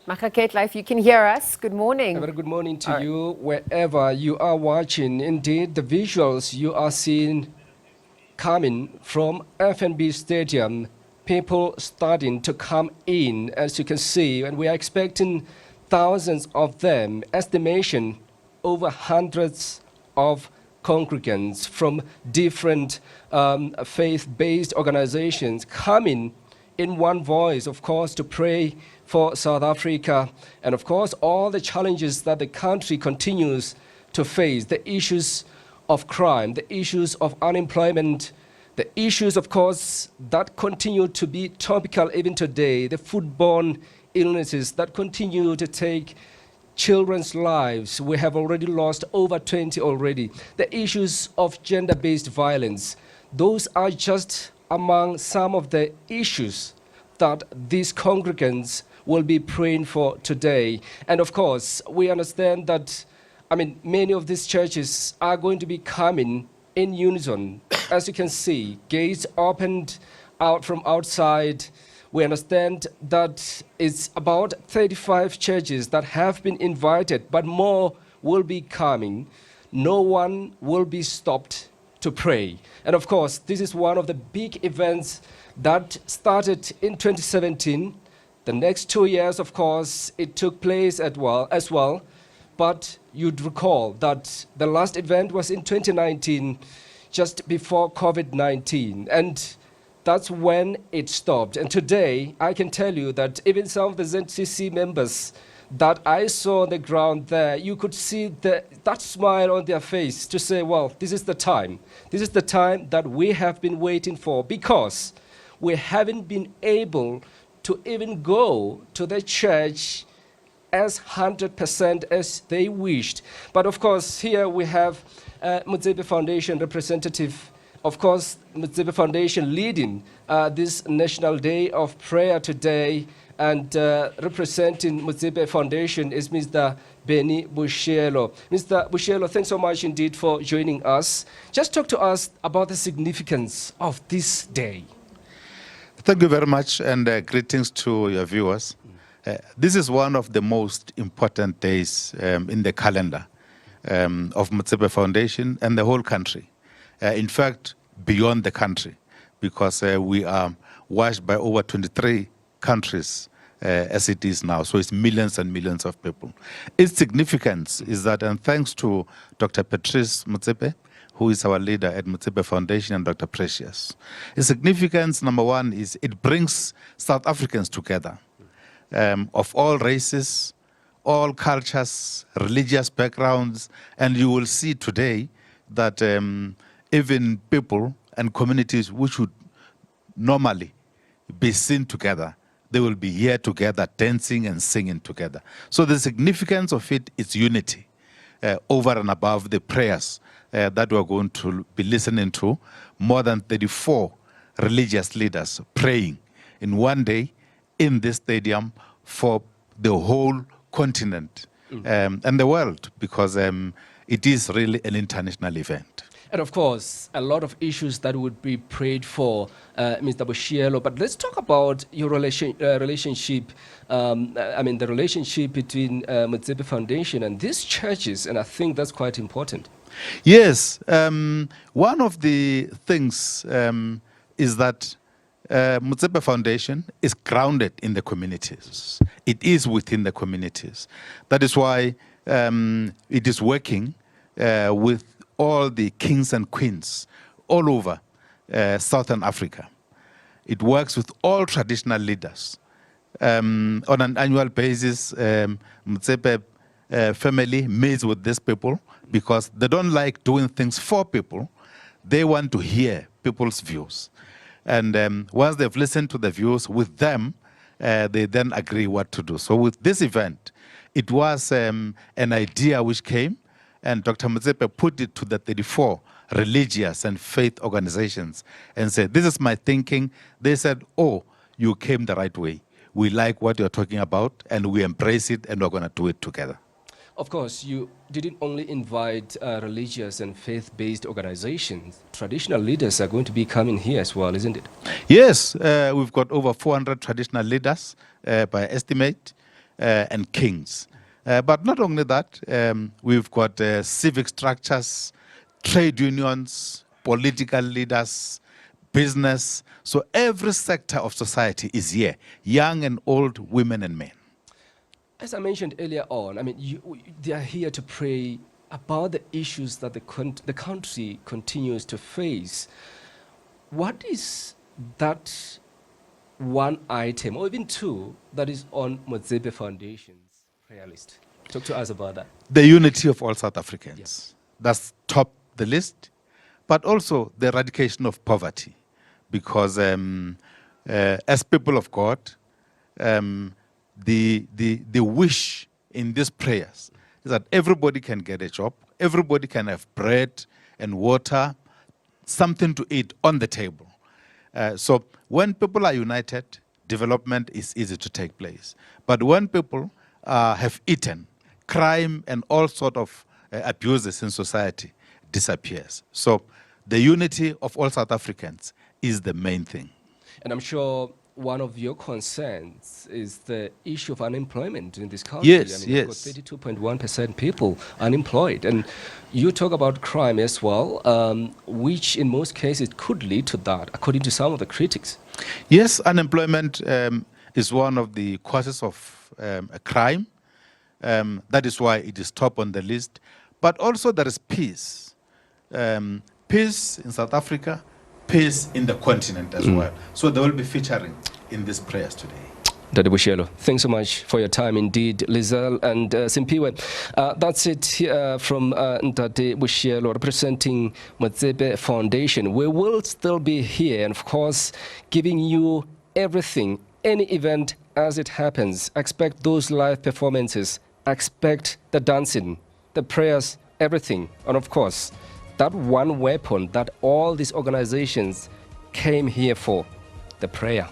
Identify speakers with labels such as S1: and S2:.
S1: Maageketla, if you can hear us, good morning.
S2: A very good morning to you, wherever you are watching. Indeed, the visuals you are seeing coming from FNB Stadium, people starting to come in, as you can see, and we are expecting thousands of them, estimation over hundreds of congregants from different faith-based organizations coming in one voice, of course, to pray for South Africa and, of course, all the challenges that the country continues to face, the issues of crime, the issues of unemployment, the issues, of course, that continue to be topical even today, the foodborne illnesses that continue to take children's lives. We have already lost over 20 already. The issues of gender-based violence, those are just among some of the issues that these congregants will be praying for today. And of course, we understand that, many of these churches are going to be coming in unison. As you can see, gates opened out from outside. We understand that it's about 35 churches that have been invited, but more will be coming. No one will be stopped to pray. And of course, this is one of the big events that started in 2017. The next 2 years, of course, it took place as well. But you'd recall that the last event was in 2019, just before COVID-19. And that's when it stopped. And today, I can tell you that even some of the ZCC members that I saw on the ground there, you could see that smile on their face to say, well, this is the time. This is the time that we have been waiting for, because we haven't been able to even go to the church as 100% as they wished. But of course, here we have Motsepe Foundation representative, of course, Motsepe Foundation leading this National Day of Prayer today, and representing Motsepe Foundation is Mr. Benny Bushelo. Mr. Bushelo, thanks so much indeed for joining us. Just talk to us about the significance of this day.
S3: Thank you very much, and greetings to your viewers. This is one of the most important days in the calendar of Motsepe Foundation and the whole country. In fact, beyond the country, because we are watched by over 23 countries as it is now. So it's millions and millions of people. Its significance is that, and thanks to Dr. Patrice Motsepe, who is our leader at Motsepe Foundation, and Dr. Precious. Its significance, number one, is it brings South Africans together of all races, all cultures, religious backgrounds, and you will see today that even people and communities which would normally be seen together, they will be here together, dancing and singing together. So the significance of it is unity over and above the prayers that we're going to be listening to. More than 34 religious leaders praying in one day in this stadium for the whole continent and the world, because it is really an international event.
S2: And of course, a lot of issues that would be prayed for, Mr. Bushielo. But let's talk about your relationship, the relationship between Motsepe Foundation and these churches, and I think that's quite important.
S3: Yes, one of the things is that Motsepe Foundation is grounded in the communities. It is within the communities. That is why it is working with all the kings and queens all over Southern Africa. It works with all traditional leaders. On an annual basis, Motsepe family meets with these people because they don't like doing things for people. They want to hear people's views. And once they've listened to the views with them, they then agree what to do. So with this event, it was an idea which came, and Dr. Motsepe put it to the 34 religious and faith organizations and said, this is my thinking. They said, oh, you came the right way. We like what you're talking about, and we embrace it, and we're going to do it together.
S2: Of course, you didn't only invite religious and faith-based organizations. Traditional leaders are going to be coming here as well, isn't it?
S3: Yes, we've got over 400 traditional leaders by estimate. and kings. But not only that, we've got civic structures, trade unions, political leaders, business. So every sector of society is here, young and old, women and men.
S2: As I mentioned earlier on, I mean, they are here to pray about the issues that the country continues to face. What is that one item, or even two, that is on Motsepe Foundation's prayer list? Talk to us about that.
S3: The unity of all South Africans. That's top the list. But also the eradication of poverty. Because as people of God, the wish in these prayers is that everybody can get a job, everybody can have bread and water, something to eat on the table. So when people are united, development is easy to take place. But when people have eaten, crime and all sort of abuses in society disappears. So the unity of all South Africans is the main thing.
S2: And I'm sure one of your concerns is the issue of unemployment in this country.
S3: Yes,
S2: I mean,
S3: yes.
S2: You've got 32.1% people unemployed. And you talk about crime as well, which in most cases could lead to that, according to some of the critics.
S3: Yes, unemployment is one of the causes of a crime. That is why it is top on the list. But also there is peace. Peace in South Africa, peace in the continent as well. So they will be featuring in these prayers today.
S2: Dade Bushelo, thanks so much for your time indeed, Lizelle and Simpiwe. That's it from Dade Bushelo representing Motsepe Foundation. We will still be here and of course giving you everything, any event as it happens. Expect those live performances, expect the dancing, the prayers, everything. And of course, that one weapon that all these organizations came here for, the prayer.